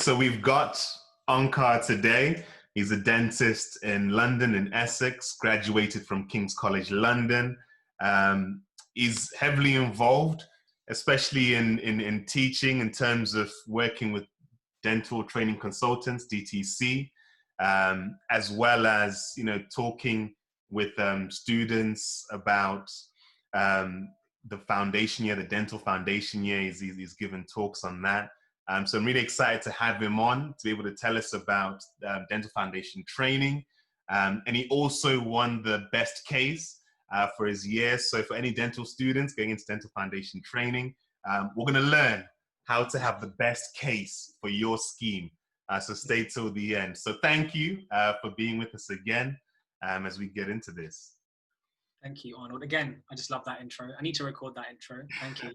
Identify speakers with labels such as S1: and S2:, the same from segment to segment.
S1: So we've got Onkar today. He's a dentist in London, in Essex, graduated from King's College London. He's heavily involved, especially in teaching, in terms of working with dental training consultants, DTC, as well as, talking with students about the foundation year, the dental foundation year. He's given talks on that. So I'm really excited to have him on to be able to tell us about dental foundation training. And he also won the best case for his year. So for any dental students going into dental foundation training, we're going to learn how to have the best case for your scheme. So stay till the end. So thank you for being with us again as we get into this.
S2: Thank you, Arnold. Again, I just love that intro. I need to record that intro. Thank you.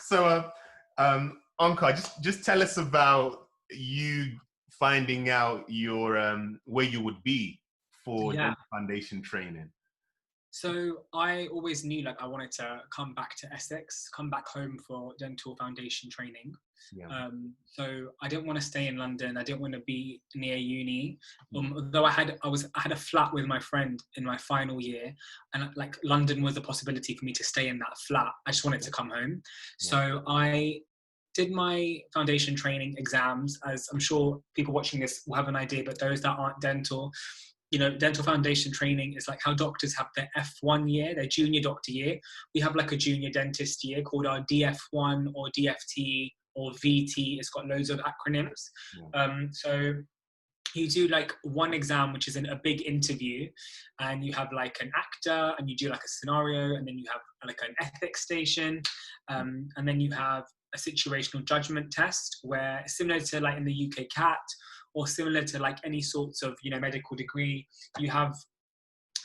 S1: So, Onkar, just tell us about you finding out your where you would be for dental foundation training.
S2: So I always knew I wanted to come back to Essex, come back home for dental foundation training. Yeah. So I didn't want to stay in London. I didn't want to be near uni. Although I had a flat with my friend in my final year, and London was a possibility for me to stay in that flat. I just wanted to come home. Yeah. So I did my foundation training exams, as I'm sure people watching this will have an idea, but those that aren't dental, dental foundation training is like how doctors have their F1 year, their junior doctor year. We have a junior dentist year called our DF1 or DFT or VT. It's got loads of acronyms. Yeah. So you do one exam, which is a big interview, and you have an actor, and you do a scenario, and then you have an ethics station, and then you have a situational judgment test, where similar to in the UK CAT, or similar to any sorts of medical degree, you have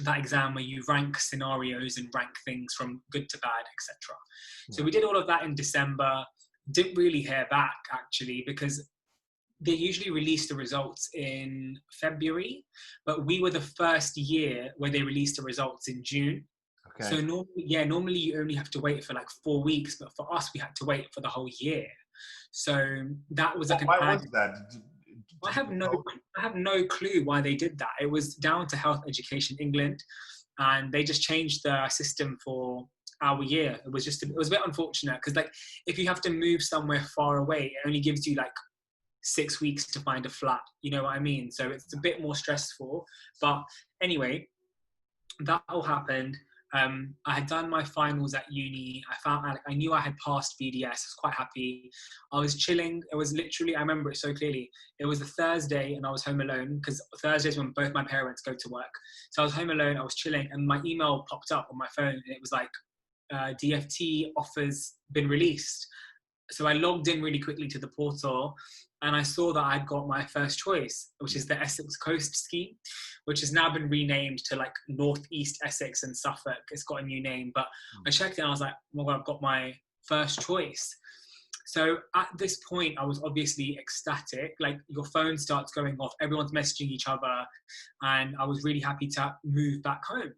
S2: that exam where you rank scenarios and rank things from good to bad, etc. Yeah. So we did all of that in December. Didn't really hear back, actually, because they usually release the results in February, but we were the first year where they released the results in June. Okay. So normally you only have to wait for 4 weeks, but for us we had to wait for the whole year. So that was
S1: why was that?
S2: I have no clue why they did that. It was down to Health Education England, and they just changed the system for our year. It was a bit unfortunate, because if you have to move somewhere far away, it only gives you 6 weeks to find a flat. You know what I mean? So it's a bit more stressful. But anyway, that all happened. I had done my finals at uni. I knew I had passed BDS. I was quite happy. I was chilling. It was literally, I remember it so clearly. It was a Thursday and I was home alone, because Thursdays when both my parents go to work. So I was home alone, I was chilling, and my email popped up on my phone, and it was DFT offers been released. So I logged in really quickly to the portal, and I saw that I'd got my first choice, which is the Essex Coast scheme, which has now been renamed to Northeast Essex and Suffolk. It's got a new name, but I checked it and I was like, well, I've got my first choice. So at this point, I was obviously ecstatic. Your phone starts going off, everyone's messaging each other, and I was really happy to move back home.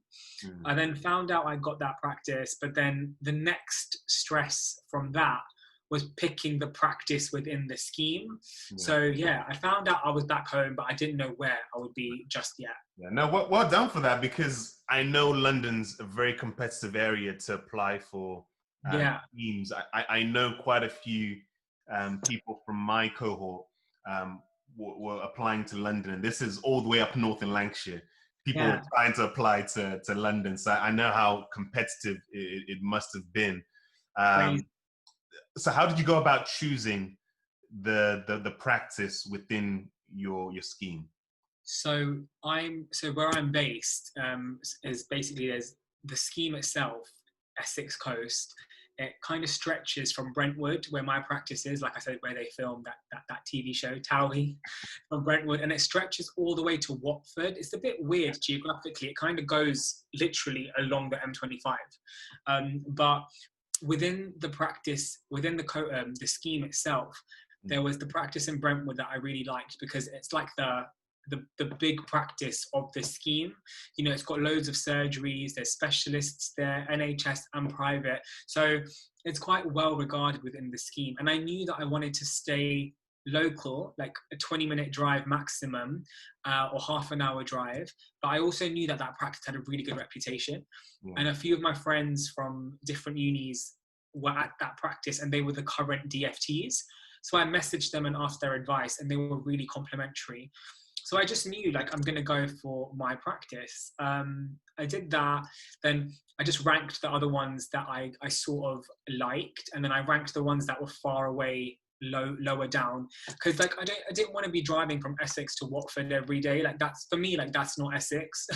S2: I then found out I got that practice, but then the next stress from that was picking the practice within the scheme. Yeah. So I found out I was back home, but I didn't know where I would be just yet.
S1: Yeah, no, well done for that, because I know London's a very competitive area to apply for schemes. I know quite a few people from my cohort were applying to London, and this is all the way up north in Lancashire. People were trying to apply to London, so I know how competitive it must have been. So how did you go about choosing the practice within your scheme?
S2: So where I'm based is basically, there's the scheme itself, Essex Coast. It kind of stretches from Brentwood, where my practice is, like I said, where they filmed that TV show, Towie, from Brentwood, and it stretches all the way to Watford. It's a bit weird geographically. It kind of goes literally along the M25. But within the practice, within the scheme itself, there was the practice in Brentwood that I really liked, because it's the the big practice of the scheme. You know, it's got loads of surgeries, there's specialists there, NHS and private. So it's quite well regarded within the scheme. And I knew that I wanted to stay local, like a 20-minute drive maximum, or half an hour drive. But I also knew that that practice had a really good reputation. Yeah. And a few of my friends from different unis were at that practice, and they were the current DFTs. So I messaged them and asked their advice, and they were really complimentary. So I just knew, like, I'm going to go for my practice. I did that. Then I just ranked the other ones that I sort of liked. And then I ranked the ones that were far away, lower down. Because, like, I didn't want to be driving from Essex to Watford every day. Like, that's, for me, like, that's not Essex.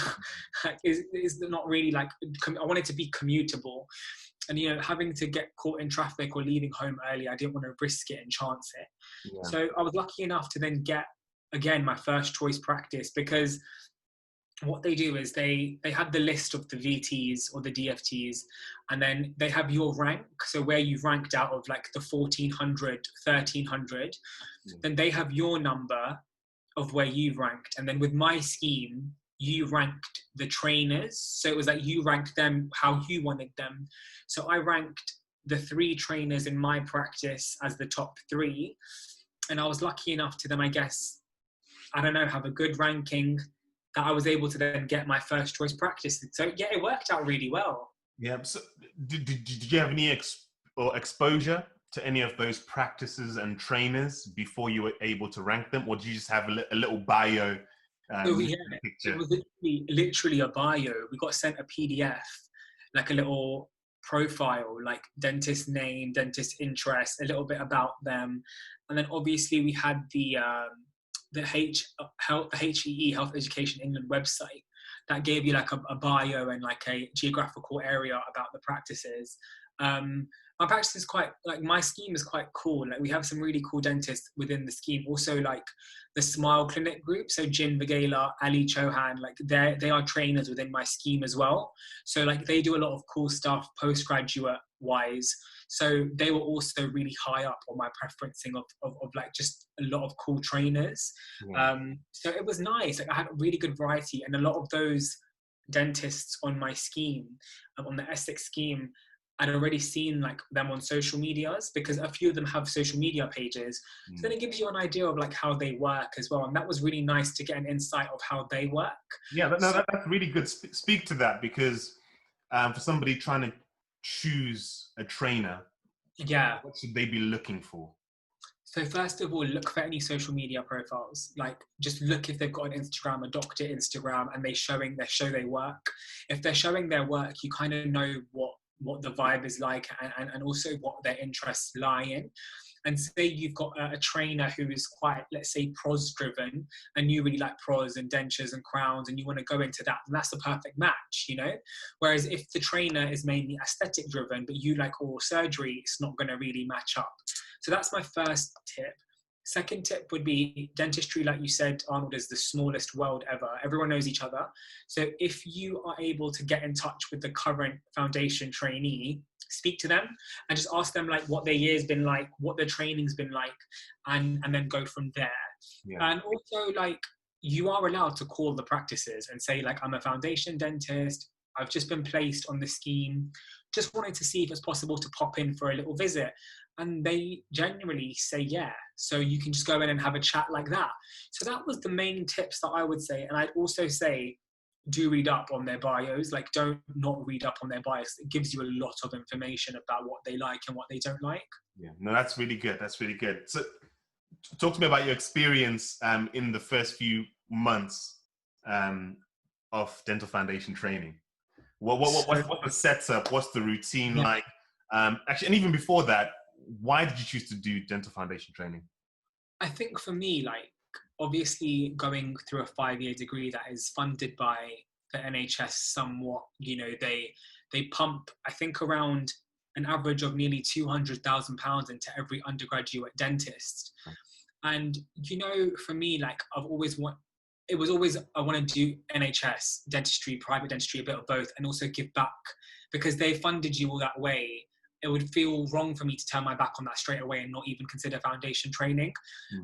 S2: Like, it's not really, like, I wanted to be commutable. And, you know, having to get caught in traffic or leaving home early, I didn't want to risk it and chance it. Yeah. So I was lucky enough to then get, again, my first choice practice, because what they do is they had the list of the VTs or the DFTs, and then they have your rank. So where you've ranked out of like the 1400, 1300, then they have your number of where you've ranked. And then with my scheme, you ranked the trainers. So it was like you ranked them how you wanted them. So I ranked the 3 trainers in my practice as the top 3. And I was lucky enough to then, I guess, I don't know, have a good ranking that I was able to then get my first choice practice. So yeah, it worked out really well.
S1: Yeah. So did you have any exposure to any of those practices and trainers before you were able to rank them? Or did you just have a little bio?
S2: Oh yeah, it was literally a bio. We got sent a PDF, like a little profile, like dentist name, dentist interest, a little bit about them. And then obviously we had the HEE, Health Education England website that gave you like a bio and like a geographical area about the practices. My practice is quite, like, my scheme is quite cool. Like, we have some really cool dentists within the scheme. Also, like the Smile Clinic group, so Jin Vagela, Ali Chauhan, like they are trainers within my scheme as well. So like they do a lot of cool stuff postgraduate wise. So they were also really high up on my preferencing of like just a lot of cool trainers. Yeah. So it was nice. Like, I had a really good variety, and a lot of those dentists on my scheme, on the Essex scheme, I'd already seen like them on social medias, because a few of them have social media pages. So then it gives you an idea of like how they work as well. And that was really nice to get an insight of how they work.
S1: Yeah, that's really good. Speak to that, because for somebody trying to choose a trainer,
S2: yeah,
S1: what should they be looking for?
S2: So first of all, look for any social media profiles. Like, just look if they've got an Instagram, a doctor Instagram, and they show their work. If they're showing their work, you kind of know what the vibe is like, and also what their interests lie in. And say you've got a trainer who is quite, let's say, pros driven, and you really like pros and dentures and crowns, and you want to go into that, and that's the perfect match, you know? Whereas if the trainer is mainly aesthetic driven, but you like oral surgery, it's not going to really match up. So that's my first tip. Second tip would be dentistry. Like you said, Arnold, is the smallest world ever. Everyone knows each other. So if you are able to get in touch with the current foundation trainee, speak to them and just ask them like what their year's been like, what their training's been like, and then go from there. Yeah. And also, like, you are allowed to call the practices and say, like, I'm a foundation dentist, I've just been placed on the scheme, just wanted to see if it's possible to pop in for a little visit. And they generally say yeah. So you can just go in and have a chat like that. So that was the main tips that I would say. And I'd also say, do read up on their bios. Like, don't not read up on their bios. It gives you a lot of information about what they like and what they don't like.
S1: Yeah, no, that's really good. That's really good. So talk to me about your experience in the first few months of dental foundation training. What's the setup? What's the routine like? Actually, and even before that, why did you choose to do dental foundation training?
S2: I think for me, like, obviously going through a 5-year degree that is funded by the NHS somewhat, you know, they pump, I think, around an average of nearly £200,000 into every undergraduate dentist. And, you know, for me, like, I want to do NHS dentistry, private dentistry, a bit of both, and also give back, because they funded you all that way. It would feel wrong for me to turn my back on that straight away and not even consider foundation training.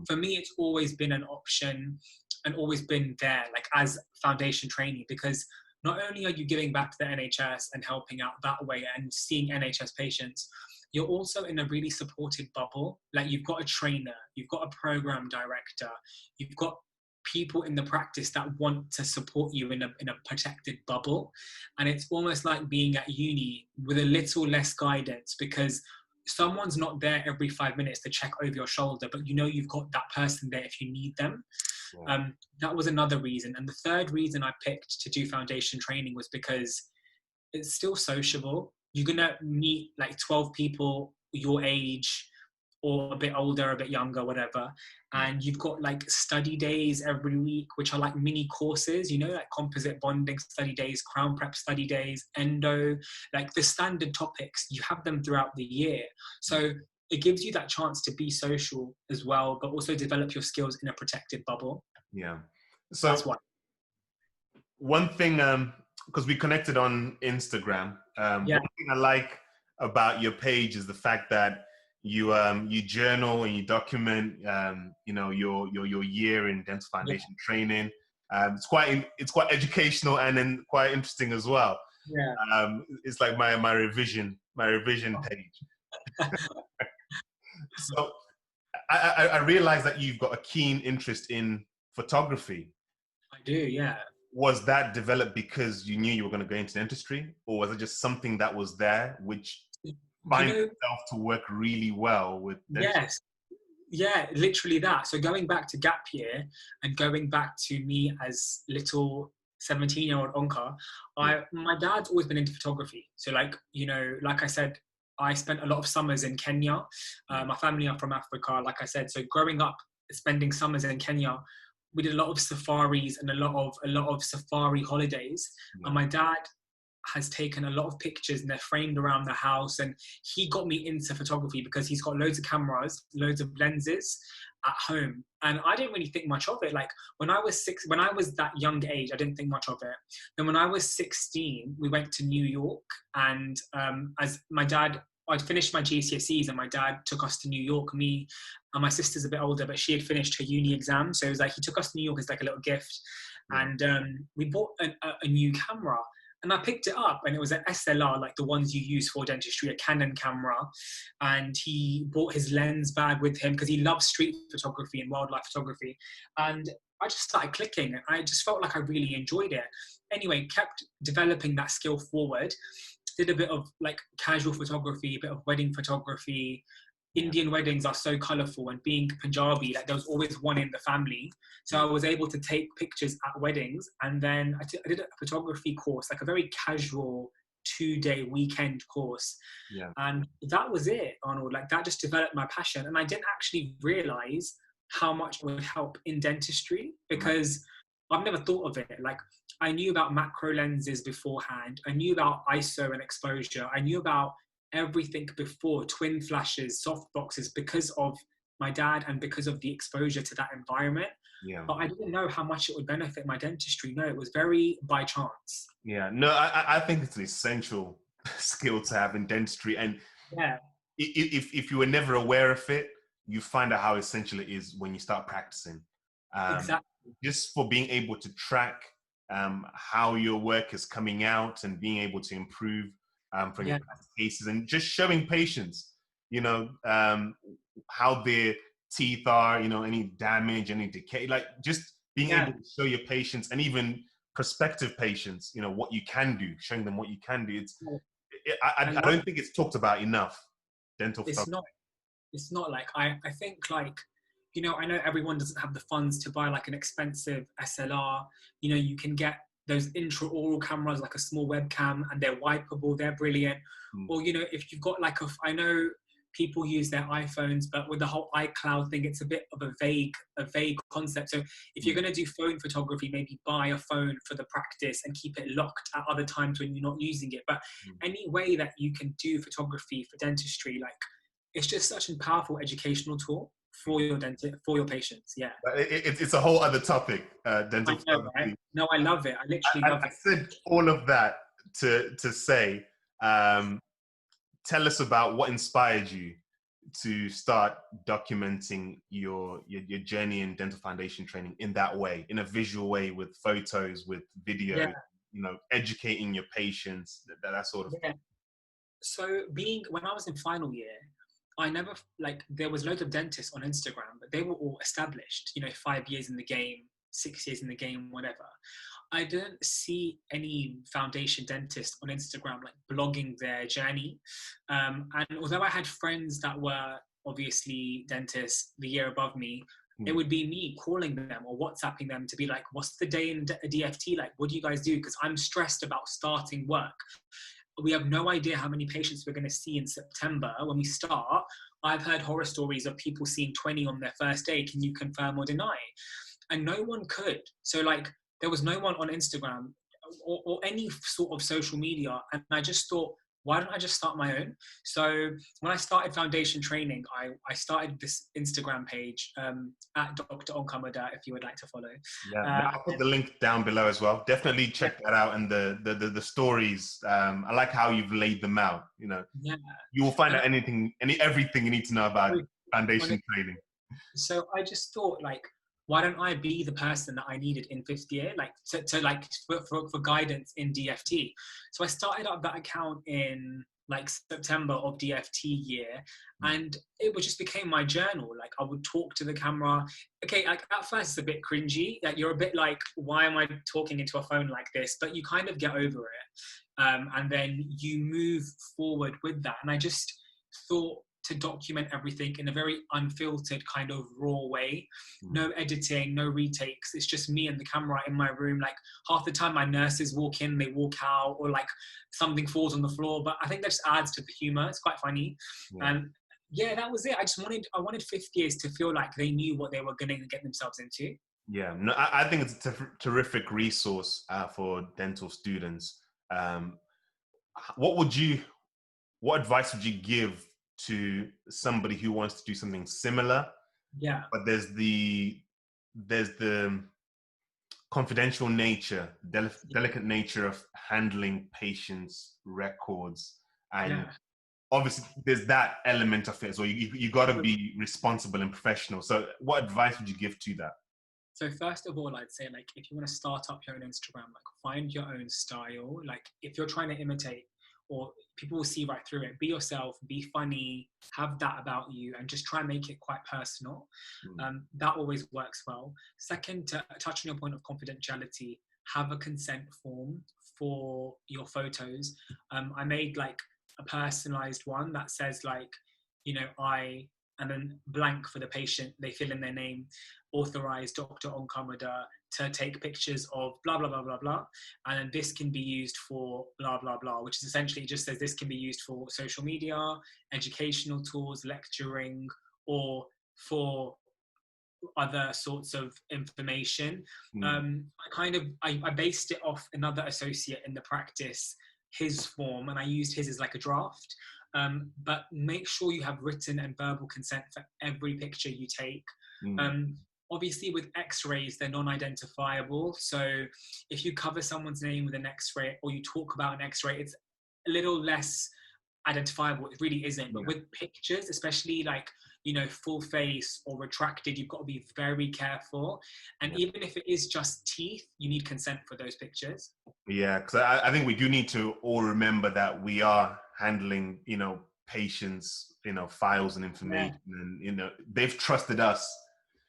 S2: For me, it's always been an option. and always been there, like as foundation trainee, because not only are you giving back to the NHS and helping out that way and seeing NHS patients, you're also in a really supported bubble. Like you've got a trainer, you've got a program director, you've got people in the practice that want to support you in a protected bubble. And it's almost like being at uni with a little less guidance, because someone's not there every 5 minutes to check over your shoulder, but you know you've got that person there if you need them. Yeah. That was another reason. And the third reason I picked to do foundation training was because it's still sociable. You're going to meet like 12 people your age or a bit older, a bit younger, whatever. And you've got like study days every week, which are like mini courses, you know, like composite bonding study days, crown prep study days, endo, like the standard topics. You have them throughout the year. So it gives you that chance to be social as well, but also develop your skills in a protected bubble.
S1: Yeah. So
S2: that's why.
S1: One thing, because we connected on Instagram, one thing I like about your page is the fact that you journal and you document, you know, your year in dental foundation training. It's quite educational and then quite interesting as well.
S2: Yeah.
S1: It's like my revision page. So I realized that you've got a keen interest in photography.
S2: I do, yeah.
S1: Was that developed because you knew you were going to go into dentistry, or was it just something that was there, which finds itself to work really well with dentistry?
S2: Yes. Yeah, literally that. So going back to gap year and going back to me as little 17-year-old Onkar, my dad's always been into photography. So like, you know, like I said, I spent a lot of summers in Kenya. My family are from Africa, like I said. So growing up, spending summers in Kenya, we did a lot of safaris and a lot of safari holidays. And my dad has taken a lot of pictures and they're framed around the house. And he got me into photography because he's got loads of cameras, loads of lenses at home. And I didn't really think much of it. Like when I was that young age, I didn't think much of it. Then when I was 16, we went to New York, and as my dad, I'd finished my GCSEs and my dad took us to New York. Me and my sister's a bit older, but she had finished her uni exam. So it was like, he took us to New York as like a little gift. And we bought a new camera. And I picked it up and it was an SLR, like the ones you use for dentistry, a Canon camera. And he bought his lens bag with him because he loves street photography and wildlife photography. And I just started clicking and I just felt like I really enjoyed it. Anyway, kept developing that skill forward. Did a bit of like casual photography, a bit of wedding photography. Indian weddings are so colourful, and being Punjabi, like there was always one in the family. So I was able to take pictures at weddings. And then I did a photography course, like a very casual 2-day weekend course.
S1: Yeah.
S2: And that was it, Arnold. Like that just developed my passion. And I didn't actually realise how much it would help in dentistry, because I've never thought of it. Like I knew about macro lenses beforehand. I knew about ISO and exposure. I knew about everything before, twin flashes, soft boxes, because of my dad and because of the exposure to that environment.
S1: Yeah.
S2: But I didn't know how much it would benefit my dentistry. No, it was very by chance.
S1: Yeah, no, I think it's an essential skill to have in dentistry. And if you were never aware of it, you find out how essential it is when you start practicing.
S2: Exactly.
S1: Just for being able to track how your work is coming out and being able to improve from your past cases, and just showing patients, you know, how their teeth are, you know, any damage, any decay, like just being able to show your patients and even prospective patients, you know, what you can do, showing them what you can do. I don't think it's talked about enough, dental photography.
S2: It's not like, I think like, you know, I know everyone doesn't have the funds to buy like an expensive SLR. You know, you can get those intraoral cameras, like a small webcam, and they're wipeable, they're brilliant. Or, you know, if you've got like I know people use their iPhones, but with the whole iCloud thing, it's a bit of a vague concept. So if you're going to do phone photography, maybe buy a phone for the practice and keep it locked at other times when you're not using it. But any way that you can do photography for dentistry, like it's just such a powerful educational tool for your for your patients. Yeah,
S1: it's a whole other topic, dental photography.
S2: Right? No, I love it. I literally love it.
S1: I said all of that to say, tell us about what inspired you to start documenting your journey in dental foundation training in that way, in a visual way, with photos, with videos, educating your patients, that sort of thing?
S2: Yeah. So when I was in final year, I never, like, there was loads of dentists on Instagram, but they were all established, 5 years in the game, 6 years in the game, whatever. I didn't see any foundation dentists on Instagram like blogging their journey. And although I had friends that were obviously dentists the year above me, it would be me calling them or WhatsApping them to be like, what's the day in a DFT? Like, what do you guys do? Because I'm stressed about starting work. We have no idea how many patients we're going to see in September when we start. I've heard horror stories of people seeing 20 on their first day. Can you confirm or deny? And no one could. So like, there was no one on Instagram or any sort of social media. And I just thought, why don't I just start my own? So when I started foundation training, I started this Instagram page at Dr. Onkar Mudhar, if you would like to follow.
S1: Yeah, I'll put the link down below as well. Definitely check that out. And the stories, I like how you've laid them out. You will find out everything you need to know about foundation training.
S2: So I just thought, like, why don't I be the person that I needed in fifth year, like for guidance in DFT? So I started up that account in like September of DFT year, and it just became my journal. Like, I would talk to the camera. Okay, like at first it's a bit cringy. Like, you're a bit like, why am I talking into a phone like this? But you kind of get over it, and then you move forward with that. And I just thought to document everything in a very unfiltered kind of raw way. No editing, no retakes. It's just me and the camera in my room. Like, half the time my nurses walk in, they walk out, or like something falls on the floor. But I think that just adds to the humor. It's quite funny. And yeah, that was it. I wanted fifth years to feel like they knew what they were going to get themselves into.
S1: Yeah, no, I think it's a terrific resource for dental students. What advice would you give to somebody who wants to do something similar?
S2: Yeah.
S1: But there's the confidential nature, delicate nature of handling patients' records, and obviously there's that element of it as well. You got to be responsible and professional. So what advice would you give to that?
S2: So first of all, I'd say, like, if you want to start up your own Instagram, like, find your own style. Like, if you're trying to imitate, or people will see right through it, be yourself, be funny, have that about you, and just try and make it quite personal. That always works well. Second, to touch on your point of confidentiality, have a consent form for your photos. I made like a personalized one that says, like, and then blank for the patient. They fill in their name, authorized Dr. Onkar Mudhar to take pictures of blah, blah, blah, blah, blah. And then this can be used for blah, blah, blah, which is essentially just says this can be used for social media, educational tools, lecturing, or for other sorts of information. I based it off another associate in the practice, his form, and I used his as like a draft. But make sure you have written and verbal consent for every picture you take. Obviously, with x-rays, they're non-identifiable. So if you cover someone's name with an x-ray, or you talk about an x-ray, it's a little less identifiable. It really isn't. But with pictures, especially like, full face or retracted, you've got to be very careful. And even if it is just teeth, you need consent for those pictures.
S1: Yeah, because I think we do need to all remember that we are handling, patients, files and information, and they've trusted us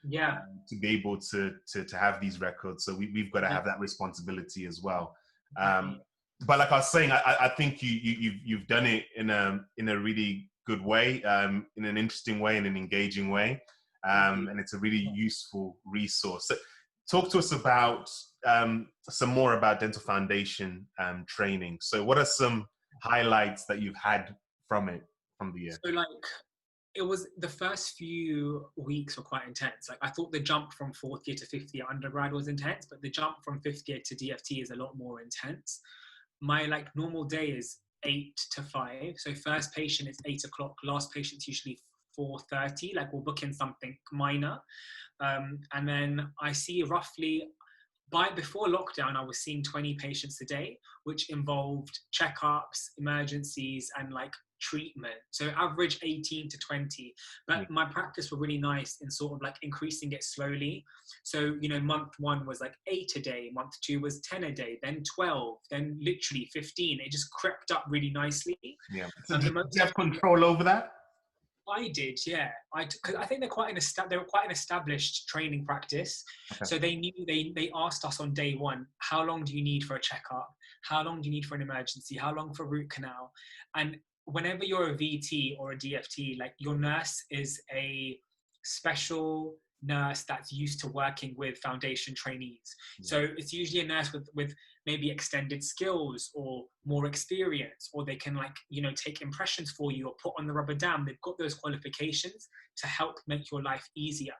S1: to be able to have these records. So we've got to have that responsibility as well. But like I was saying, I think you've done it in a really good way, in an interesting way, in an engaging way, and it's a really useful resource. So talk to us about some more about dental foundation training. So what are some highlights that you've had from the year?
S2: So, like, it was, the first few weeks were quite intense. Like, I thought the jump from fourth year to fifth year undergrad was intense, but the jump from fifth year to DFT is a lot more intense. My like normal day is 8 to 5. So first patient is 8 o'clock. Last patient's usually 4:30. Like, we'll book in something minor. And then I see roughly, before lockdown, I was seeing 20 patients a day, which involved checkups, emergencies, and like treatment. So average 18 to 20. But my practice were really nice in sort of like increasing it slowly. So, you know, month 1 was like 8 a day, month 2 was 10 a day, then 12, then literally 15. It just crept up really nicely.
S1: Yeah. So do you have control over that?
S2: I did, yeah. Cause I think they were quite an established training practice.
S1: Okay.
S2: So they knew, they asked us on day 1, how long do you need for a checkup? How long do you need for an emergency? How long for root canal? And whenever you're a VT or a DFT, like your nurse is a special nurse that's used to working with foundation trainees. So it's usually a nurse with maybe extended skills or more experience, or they can, like, you know, take impressions for you or put on the rubber dam. They've got those qualifications to help make your life easier.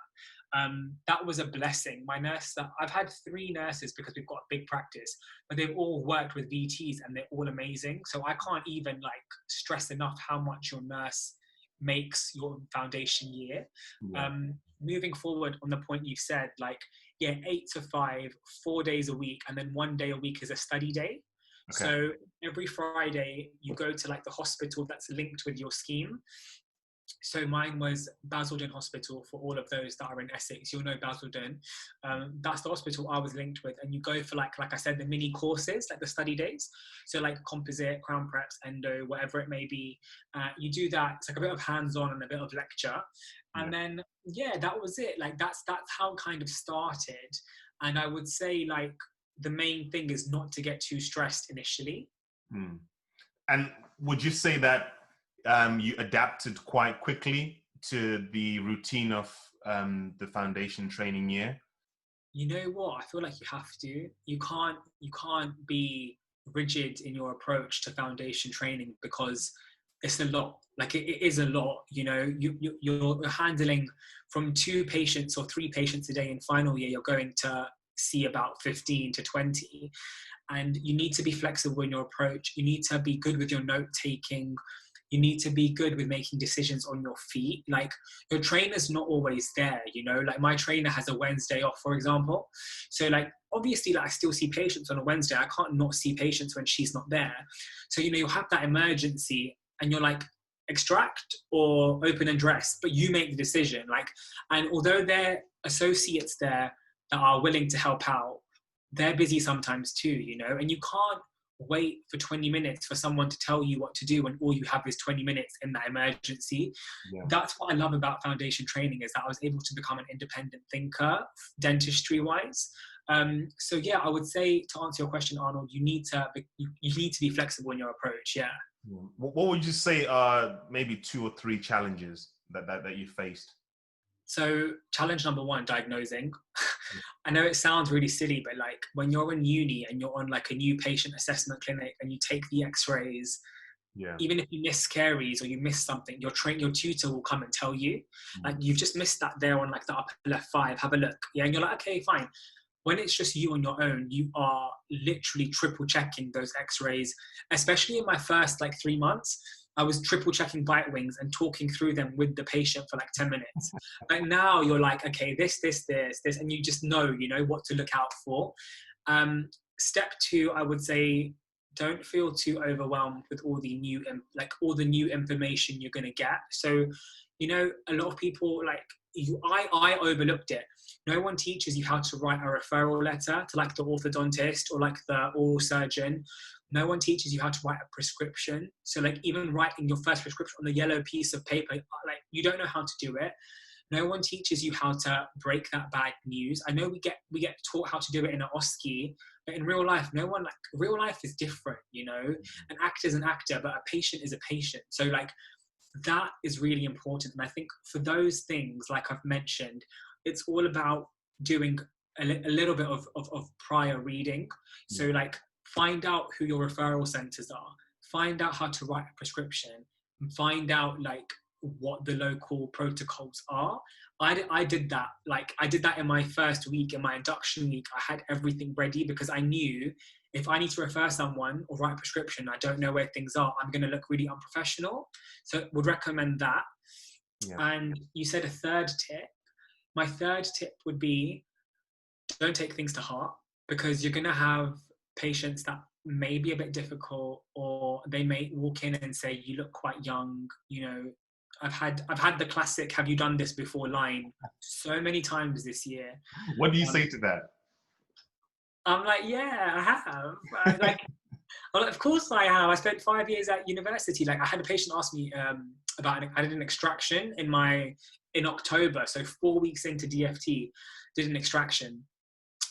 S2: That was a blessing. My nurse, I've had 3 nurses because we've got a big practice, but they've all worked with VTs and they're all amazing. So I can't even like stress enough how much your nurse makes your foundation year. Moving forward on the point you've said, like, yeah, 8 to 5, 4 days a week, and then 1 day a week is a study day. Okay. So every Friday you go to like the hospital that's linked with your scheme. So mine was Basildon Hospital. For all of those that are in Essex, you'll know Basildon. That's the hospital I was linked with. And you go for like I said, the mini courses, like the study days. So like composite, crown preps, endo, whatever it may be. You do that. It's like a bit of hands-on and a bit of lecture. And then, yeah, that was it. Like that's how it kind of started. And I would say like the main thing is not to get too stressed initially.
S1: And would you say that you adapted quite quickly to the routine of the foundation training year?
S2: You know what? I feel like you have to. You can't be rigid in your approach to foundation training because it's a lot. Like it is a lot. You know, you're handling from 2 patients or 3 patients a day in final year. You're going to see about 15 to 20, and you need to be flexible in your approach. You need to be good with your note taking. You need to be good with making decisions on your feet. Like your trainer's not always there, you know, like my trainer has a Wednesday off, for example. So like, obviously, like I still see patients on a Wednesday. I can't not see patients when she's not there. So, you know, you'll have that emergency and you're like, extract or open and dress, but you make the decision. Like, and although there are associates there that are willing to help out, they're busy sometimes too, you know, and you can't wait for 20 minutes for someone to tell you what to do when all you have is 20 minutes in that emergency. That's what I love about foundation training, is that I was able to become an independent thinker dentistry wise. So yeah, I would say, to answer your question, Arnold, you need to be flexible in your approach.
S1: What would you say are maybe 2 or 3 challenges that you faced?
S2: So challenge number 1, diagnosing. I know it sounds really silly, but like when you're in uni and you're on like a new patient assessment clinic and you take the x-rays, even if you miss caries or you miss something, your tutor will come and tell you, like, you've just missed that there on like the upper left 5, have a look. And you're like, okay, fine. When it's just you on your own, you are literally triple checking those x-rays, especially in my first like 3 months. I was triple checking bite wings and talking through them with the patient for like 10 minutes. But now you're like, okay, this, and you just know, you know, what to look out for. Step 2, I would say, don't feel too overwhelmed with all the new information you're going to get. So, you know, a lot of people I overlooked it. No one teaches you how to write a referral letter to like the orthodontist or like the oral surgeon. No one teaches you how to write a prescription. So like even writing your first prescription on a yellow piece of paper, like you don't know how to do it. No one teaches you how to break that bad news. I know we get taught how to do it in an OSCE, but in real life, real life is different, you know? An actor is an actor, but a patient is a patient. So like that is really important. And I think for those things, like I've mentioned, it's all about doing a little bit of prior reading. So like find out who your referral centers are, find out how to write a prescription, and find out like what the local protocols are. I did that. Like I did that in my first week, in my induction week. I had everything ready because I knew if I need to refer someone or write a prescription, I don't know where things are, I'm going to look really unprofessional. So would recommend that. And you said a third tip. My third tip would be, don't take things to heart, because you're going to have patients that maybe a bit difficult, or they may walk in and say, you look quite young, you know. I've had the classic "have you done this before" line so many times this year.
S1: What do you say to that?
S2: I'm like, yeah, I have. Like, well, of course I have. I spent 5 years at university. Like, I had a patient ask me about I did an extraction in October, so 4 weeks into DFT, did an extraction.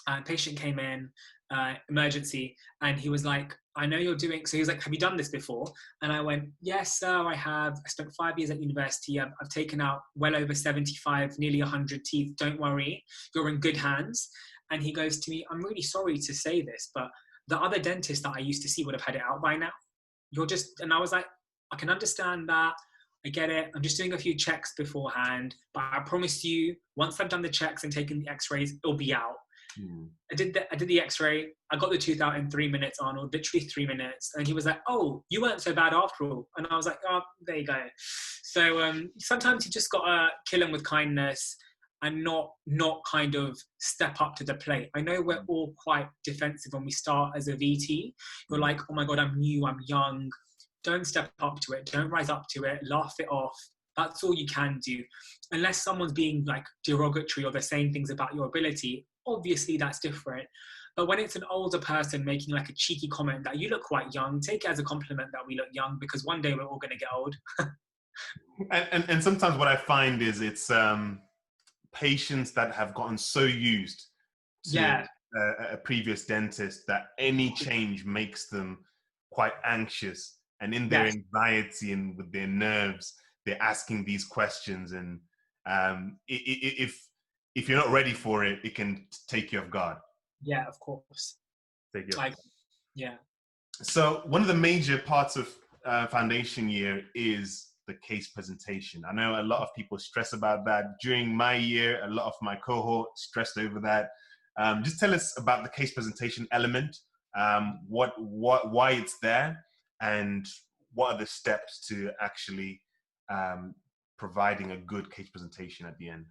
S2: And patient came in, emergency, and he was like, I know you're doing, so he was like, have you done this before? And I went, yes, sir, I have. I spent 5 years at university. I've taken out well over 75, nearly 100 teeth. Don't worry, you're in good hands. And he goes to me, I'm really sorry to say this, but the other dentist that I used to see would have had it out by now. And I was like, I can understand that. I get it. I'm just doing a few checks beforehand, but I promise you, once I've done the checks and taken the x-rays, it'll be out. I did the x-ray. I got the tooth out in 3 minutes, Arnold, literally 3 minutes. And he was like, oh, you weren't so bad after all. And I was like, oh, there you go. So sometimes you just got to kill them with kindness and not kind of step up to the plate. I know we're all quite defensive when we start as a VT. You're like, oh my God, I'm new, I'm young. Don't step up to it. Don't rise up to it. Laugh it off. That's all you can do. Unless someone's being like derogatory or they're saying things about your ability, obviously that's different. But when it's an older person making like a cheeky comment that you look quite young, take it as a compliment that we look young, because one day we're all going to get old.
S1: and sometimes what I find is it's patients that have gotten so used to a previous dentist that any change makes them quite anxious, and in their anxiety and with their nerves, they're asking these questions, and if you're not ready for it, it can take you off guard.
S2: Yeah, of course.
S1: Take you off.
S2: Yeah.
S1: So one of the major parts of foundation year is the case presentation. I know a lot of people stress about that. During my year, a lot of my cohort stressed over that. Just tell us about the case presentation element, why it's there, and what are the steps to actually providing a good case presentation at the end.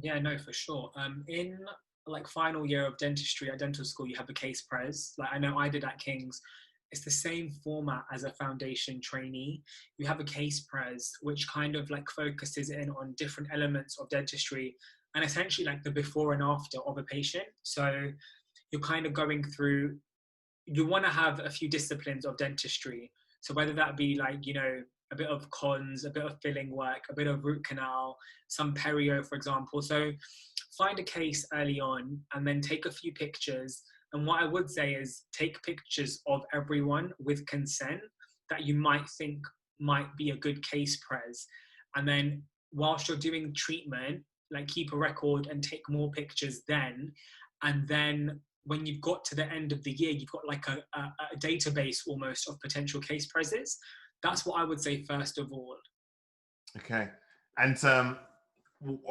S2: Yeah, no, for sure. In like final year of dentistry at dental school, you have a case pres. Like I know I did at King's. It's the same format as a foundation trainee. You have a case pres, which kind of like focuses in on different elements of dentistry and essentially like the before and after of a patient. So you're kind of going through, you want to have a few disciplines of dentistry. So whether that be like, you know, a bit of cons, a bit of filling work, a bit of root canal, some perio, for example. So find a case early on and then take a few pictures. And what I would say is take pictures of everyone with consent that you might think might be a good case pres. And then whilst you're doing treatment, like keep a record and take more pictures then. And then when you've got to the end of the year, you've got like a database almost of potential case preses. That's what I would say first of all.
S1: Okay. And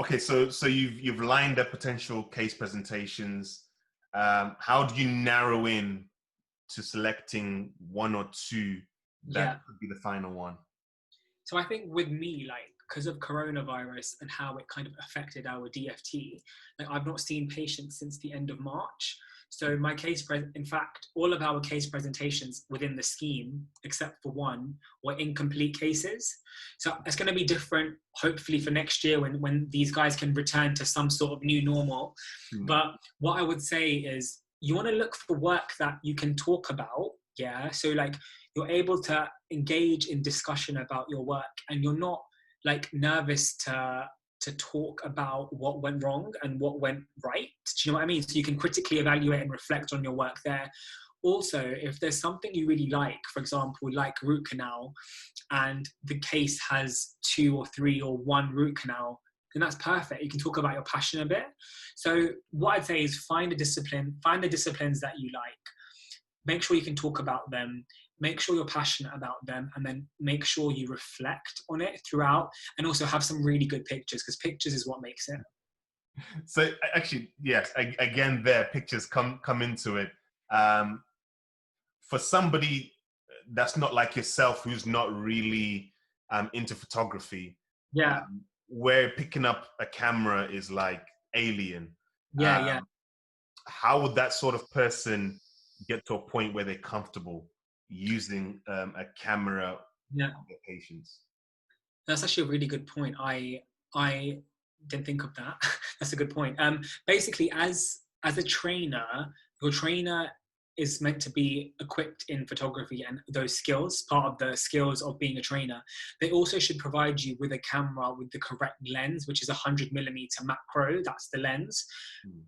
S1: okay, so you've lined up potential case presentations. How do you narrow in to selecting one or two that could be the final one?
S2: So I think with me, like, because of coronavirus and how it kind of affected our DFT, like I've not seen patients since the end of March. So my in fact, all of our case presentations within the scheme, except for one, were incomplete cases. So it's going to be different, hopefully, for next year when these guys can return to some sort of new normal. But what I would say is you want to look for work that you can talk about. Yeah. So like you're able to engage in discussion about your work and you're not like nervous to talk about what went wrong and what went right. Do you know what I mean? So you can critically evaluate and reflect on your work there. Also, if there's something you really like, for example, like root canal, and the case has 2 or 3 or 1 root canal, then that's perfect. You can talk about your passion a bit. So what I'd say is find the disciplines that you like. Make sure you can talk about them. Make sure you're passionate about them, and then make sure you reflect on it throughout, and also have some really good pictures, because pictures is what makes it.
S1: So actually, yes, again, there pictures come into it. For somebody that's not like yourself, who's not really into photography, where picking up a camera is like alien.
S2: Yeah.
S1: How would that sort of person
S2: yes.
S1: get to a point where they're comfortable using a camera
S2: Yeah.
S1: on their patients.
S2: That's actually a really good point. I didn't think of that. That's a good point. Basically, as a trainer, your trainer is meant to be equipped in photography and those skills, part of the skills of being a trainer. They also should provide you with a camera with the correct lens, which is 100mm macro. That's the lens.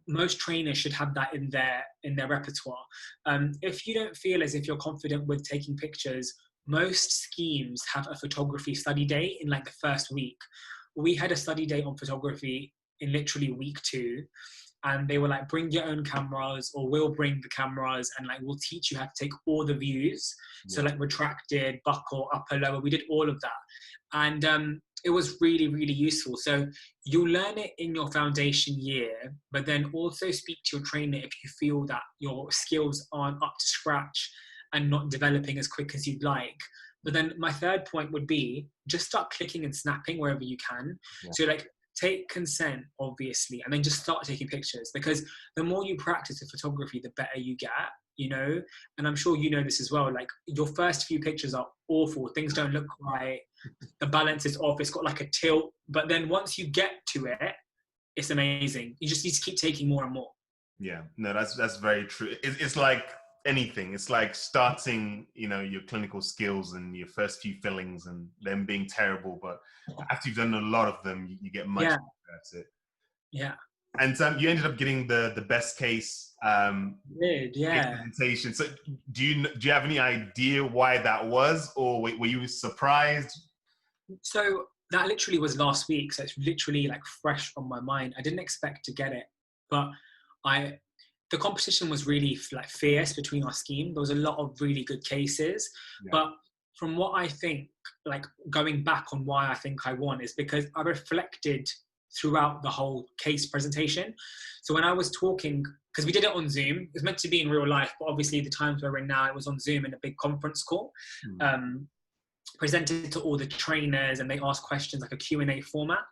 S2: Most trainers should have that in their repertoire. If you don't feel as if you're confident with taking pictures, most schemes have a photography study day in like the first week. We had a study day on photography in literally week 2, and they were like, bring your own cameras, or we'll bring the cameras, and like we'll teach you how to take all the views. So like retracted, buckle, upper, lower, we did all of that. And it was really, really useful. So you'll learn it in your foundation year, but then also speak to your trainer if you feel that your skills aren't up to scratch and not developing as quick as you'd like. But then my third point would be just start clicking and snapping wherever you can. So like take consent, obviously, and then just start taking pictures, because the more you practice with photography, the better you get, you know? And I'm sure you know this as well. Like your first few pictures are awful. Things don't look right. The balance is off. It's got like a tilt. But then once you get to it, it's amazing. You just need to keep taking more and more.
S1: Yeah, no, that's very true. It's like anything. It's like starting, your clinical skills and your first few fillings and them being terrible, but after you've done a lot of them, you get much better at it.
S2: Yeah.
S1: And you ended up getting the best case presentation. So do you have any idea why that was, or were you surprised?
S2: So that literally was last week, so it's literally like fresh on my mind. I didn't expect to get it, but the competition was really like fierce between our scheme. There was a lot of really good cases, but from what I think, like going back on why I think I won, is because I reflected throughout the whole case presentation. So when I was talking, because we did it on Zoom, it was meant to be in real life, but obviously the times we're in now, it was on Zoom in a big conference call. Presented to all the trainers, and they asked questions like a Q&A format.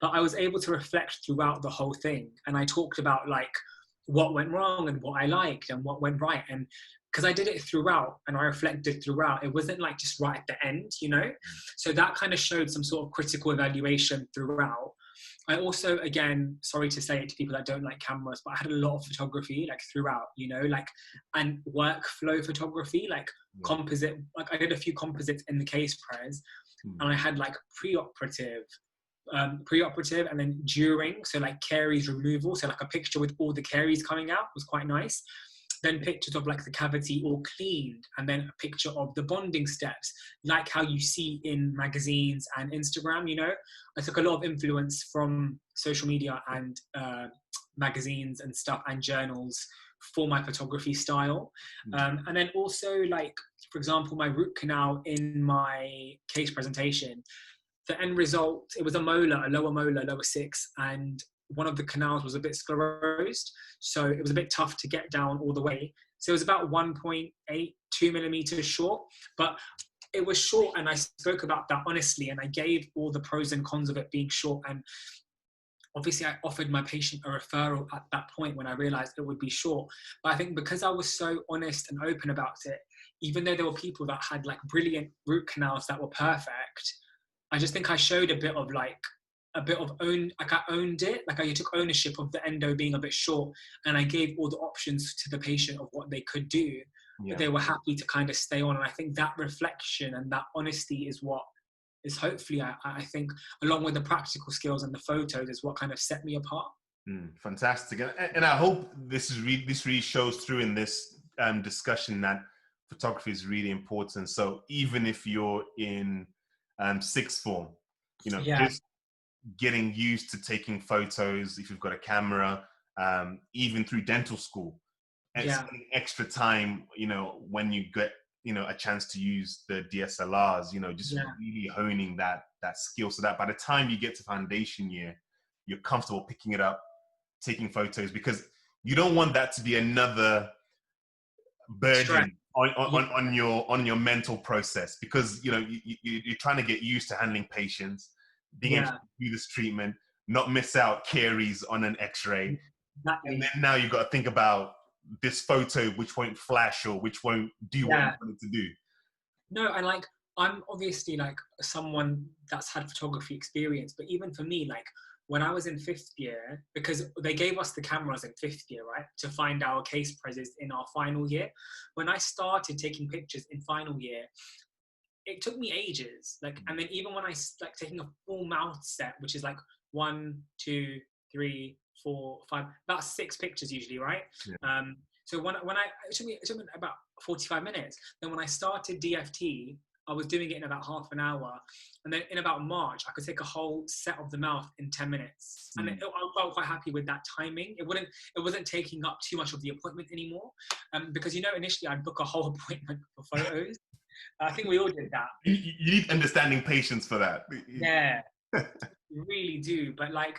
S2: But I was able to reflect throughout the whole thing, and I talked about like what went wrong and what I liked and what went right. And because I did it throughout and I reflected throughout, it wasn't like just right at the end, So that kind of showed some sort of critical evaluation throughout. I also, again, sorry to say it to people that don't like cameras, but I had a lot of photography like throughout, and workflow photography, like composite, like I did a few composites in the case pres, and I had like preoperative and then during, so like caries removal, so like a picture with all the caries coming out was quite nice. Then pictures of like the cavity all cleaned, and then a picture of the bonding steps, like how you see in magazines and Instagram. I took a lot of influence from social media and magazines and stuff and journals for my photography style. And then also, like, for example, my root canal in my case presentation, the end result, it was a lower molar, lower 6, and one of the canals was a bit sclerosed, so it was a bit tough to get down all the way. So it was about 1.82 millimeters short, but it was short, and I spoke about that honestly, and I gave all the pros and cons of it being short. And obviously I offered my patient a referral at that point when I realized it would be short. But I think because I was so honest and open about it, even though there were people that had like brilliant root canals that were perfect, I just think I showed I owned it. Like I took ownership of the endo being a bit short, and I gave all the options to the patient of what they could do, but they were happy to kind of stay on. And I think that reflection and that honesty is what is hopefully, I think, along with the practical skills and the photos, is what kind of set me apart.
S1: Fantastic. And I hope this really shows through in this discussion that photography is really important. So even if you're in sixth form, just getting used to taking photos if you've got a camera, even through dental school, and spending extra time, when you get, a chance to use the DSLRs, just really honing that skill, so that by the time you get to foundation year, you're comfortable picking it up, taking photos, because you don't want that to be another burden on your mental process, because you're trying to get used to handling patients, being able to do this treatment, not miss out caries on an x-ray. And then now you've got to think about this photo which won't flash or which won't do what you
S2: Yeah.
S1: want it to do.
S2: No, and like I'm obviously like someone that's had photography experience, but even for me, like when I was in fifth year, because they gave us the cameras in fifth year, right, to find our case presses in our final year. When I started taking pictures in final year, it took me ages. Like, and then even when I like taking a full mouth set, which is like 1, 2, 3, 4, 5, about 6 pictures usually, right?
S1: Yeah.
S2: So when I it took me about 45 minutes. Then when I started DFT, I was doing it in about half an hour, and then in about March, I could take a whole set of the mouth in 10 minutes, and I felt quite happy with that timing. It wasn't taking up too much of the appointment anymore, because initially I'd book a whole appointment for photos. I think we all did that.
S1: You need understanding patience for that.
S2: Yeah, you really do. But like,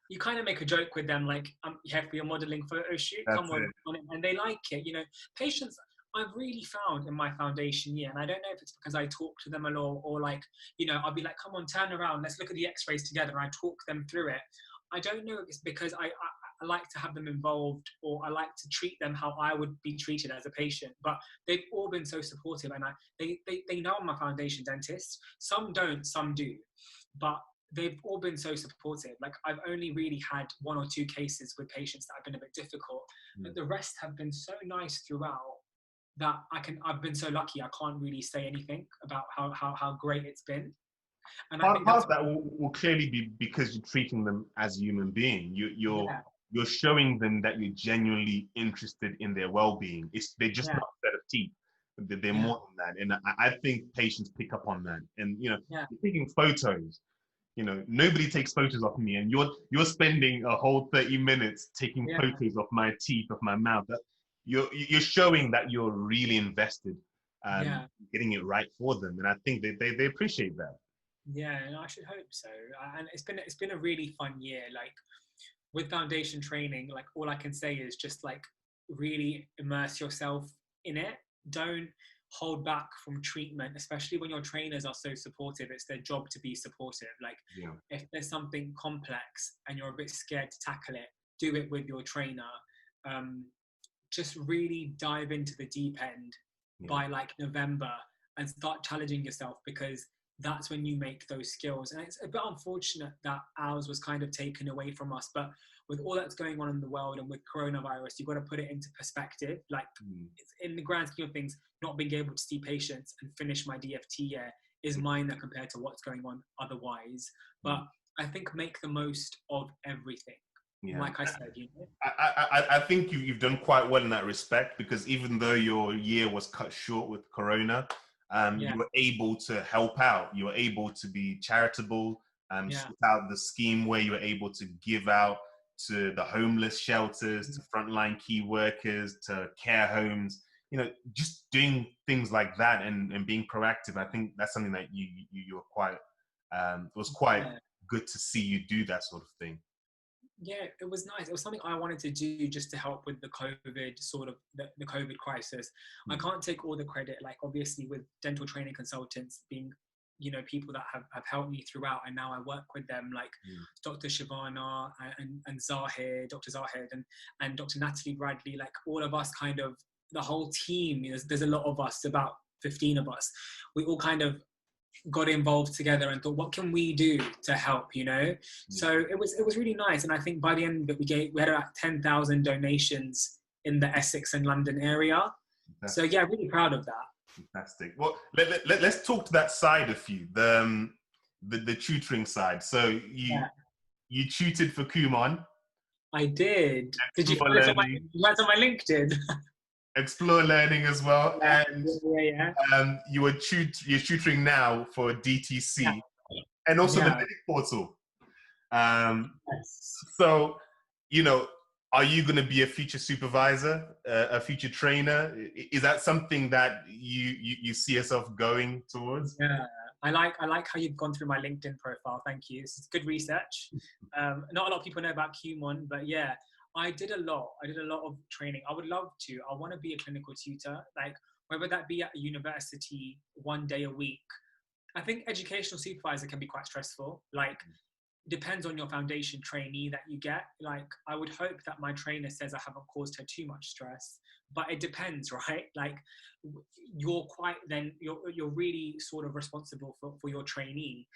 S2: you kind of make a joke with them, like, I'm here for your modeling photo shoot.
S1: That's
S2: Come on, and they like it. Patients. I've really found in my foundation year, and I don't know if it's because I talk to them a lot, or like, I'll be like, come on, turn around, let's look at the X-rays together, and I talk them through it. I don't know if it's because I like to have them involved, or I like to treat them how I would be treated as a patient. But they've all been so supportive, and they know I'm a foundation dentist. Some don't, some do, but they've all been so supportive. Like, I've only really had 1 or 2 cases with patients that have been a bit difficult, but the rest have been so nice throughout that I've been so lucky. I can't really say anything about how great it's been. And I think
S1: part of that will clearly be because you're treating them as a human being. You're showing them that you're genuinely interested in their well-being. They're just not a set of teeth. They're more than that. And I think patients pick up on that. And you're taking photos. Nobody takes photos of me, and you're spending a whole 30 minutes taking photos of my teeth, of my mouth. You're showing that you're really invested, getting it right for them, and I think they appreciate that.
S2: Yeah, and I should hope so. And it's been a really fun year. Like, with foundation training, like, all I can say is just like really immerse yourself in it. Don't hold back from treatment, especially when your trainers are so supportive. It's their job to be supportive. Like, if there's something complex and you're a bit scared to tackle it, do it with your trainer. Just really dive into the deep end by like November and start challenging yourself, because that's when you make those skills. And it's a bit unfortunate that ours was kind of taken away from us, but with all that's going on in the world and with coronavirus, you've got to put it into perspective. Like, it's in the grand scheme of things, not being able to see patients and finish my DFT year is minor compared to what's going on otherwise. But I think make the most of everything. Like I said,
S1: I think you've done quite well in that respect, because even though your year was cut short with Corona, you were able to help out. You were able to be charitable, sort out the scheme where you were able to give out to the homeless shelters, to frontline key workers, to care homes. Just doing things like that and being proactive. I think that's something that you were quite. It was quite good to see you do that sort of thing.
S2: Yeah, it was nice. It was something I wanted to do just to help with the COVID the COVID crisis. I can't take all the credit. Like, obviously, with dental training consultants being, people that have helped me throughout, and now I work with them, like Dr. Shavana and Zahid, Dr. Zahid and Dr. Natalie Bradley, like all of us, kind of the whole team. There's a lot of us, about 15 of us. We all kind of got involved together and thought, what can we do to help, So it was really nice. And I think by the end of it, we had about 10,000 donations in the Essex and London area. So yeah, really proud of that.
S1: Fantastic. Well, let's talk to that side of you, the tutoring side. So you tutored for Kumon.
S2: I did. Did you find it on my LinkedIn?
S1: Explore Learning as well, and you're tutoring now for DTC, and also the Medic Portal. So, are you going to be a future supervisor, a future trainer? Is that something that you see yourself going towards?
S2: Yeah, I like how you've gone through my LinkedIn profile. Thank you. This is good research. Not a lot of people know about Kumon, but yeah. I did a lot of training. I would love to. I want to be a clinical tutor, like whether that be at a university 1 day a week. I think educational supervisor can be quite stressful. Like, depends on your foundation trainee that you get. Like, I would hope that my trainer says I haven't caused her too much stress, but it depends, right? Like, you're really sort of responsible for your trainee.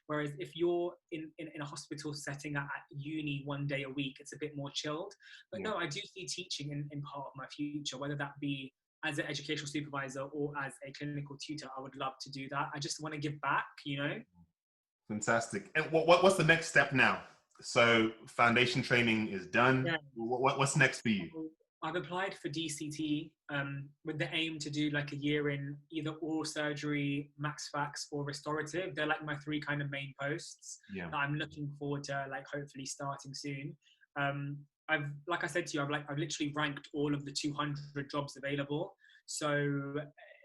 S2: Whereas if you're in a hospital setting at uni 1 day a week, it's a bit more chilled. But no, I do see teaching in part of my future, whether that be as an educational supervisor or as a clinical tutor. I would love to do that. I just want to give back, you know?
S1: Fantastic. And what's the next step now? So foundation training is done.
S2: Yeah.
S1: What's next for you?
S2: I've applied for DCT with the aim to do like a year in either oral surgery, max fax, or restorative. They're like my 3 kind of main posts that I'm looking forward to, like, hopefully starting soon. Like I said to you, I've literally ranked all of the 200 jobs available. So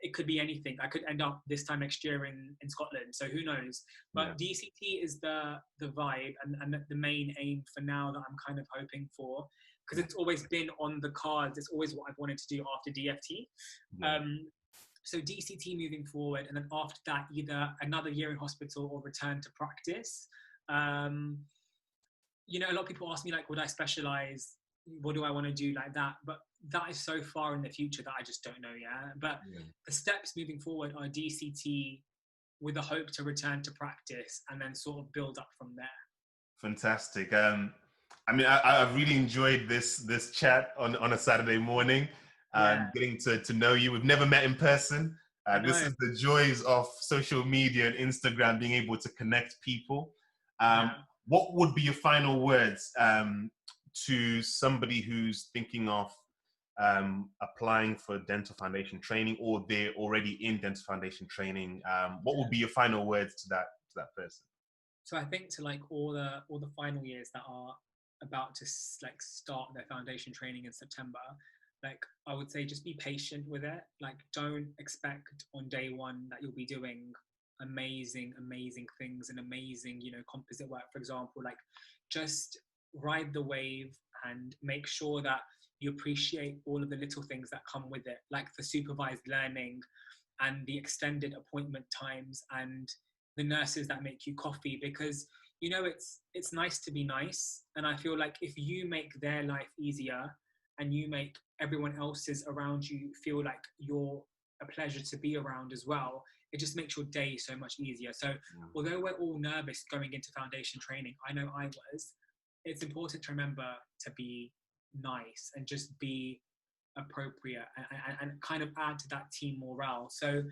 S2: it could be anything. I could end up this time next year in Scotland. So who knows? But DCT is the vibe and the main aim for now that I'm kind of hoping for, because it's always been on the cards. It's always what I've wanted to do after DFT. So DCT moving forward, and then after that, either another year in hospital or return to practice. You know, a lot of people ask me, like, would I specialize? What do I want to do like that? But that is so far in the future that I just don't know yet. But the steps moving forward are DCT with a hope to return to practice and then sort of build up from there.
S1: Fantastic. I mean, I've really enjoyed this chat on a Saturday morning, getting to know you. We've never met in person. This is the joys of social media and Instagram, being able to connect people. What would be your final words to somebody who's thinking of applying for dental foundation training, or they're already in dental foundation training? What would be your final words to that person?
S2: So I think to like all the final years that are about to like start their foundation training in September, like, I would say just be patient with it. Like, don't expect on day one that you'll be doing amazing things and amazing, you know, composite work, for example. Like, just ride the wave and make sure that you appreciate all of the little things that come with it, like the supervised learning and the extended appointment times and the nurses that make you coffee, because, you know, it's nice to be nice. And I feel like if you make their life easier and you make everyone else's around you feel like you're a pleasure to be around as well, it just makes your day so much easier. So although we're all nervous going into foundation training, I know I was, it's important to remember to be nice and just be appropriate and kind of add to that team morale. So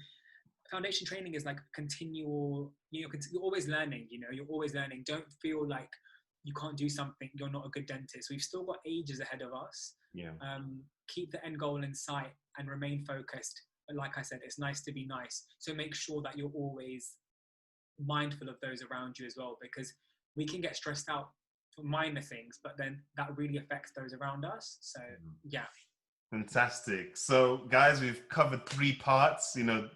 S2: foundation training is like continual, you know, you're always learning, you know, you're always learning. Don't feel like you can't do something, you're not a good dentist. We've still got ages ahead of us. Keep the end goal in sight and remain focused. But like I said, it's nice to be nice. So make sure that you're always mindful of those around you as well, because we can get stressed out for minor things, but then that really affects those around us. So yeah.
S1: Fantastic. So guys, we've covered 3 parts, you know,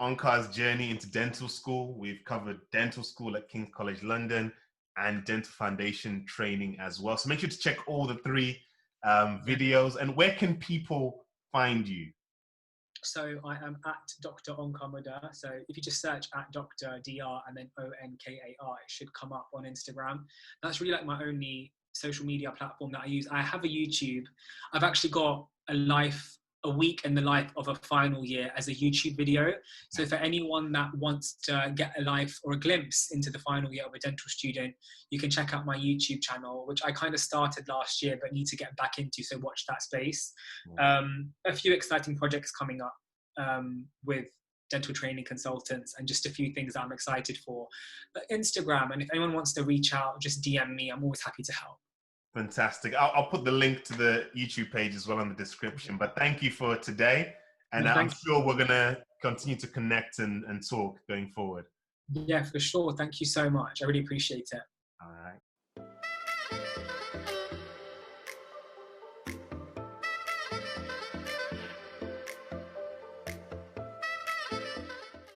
S1: Onkar's journey into dental school. We've covered dental school at King's College London and dental foundation training as well. So make sure to check all the 3 videos. And where can people find you?
S2: So I am at Dr. Onkar Mudhar. So if you just search at Dr. Dr. and then Onkar, it should come up on Instagram. That's really like my only social media platform that I use. I have a YouTube. I've actually got a week in the life of a final year as a YouTube video. So for anyone that wants to get a life or a glimpse into the final year of a dental student, you can check out my YouTube channel, which I kind of started last year but need to get back into, so watch that space. A few exciting projects coming up with dental training consultants and just a few things that I'm excited for. But Instagram, and if anyone wants to reach out, just DM me. I'm always happy to help.
S1: Fantastic. I'll put the link to the YouTube page as well in the description. But thank you for today. And I'm sure we're going to continue to connect and talk going forward.
S2: Yeah, for sure. Thank you so much. I really appreciate it.
S1: All right.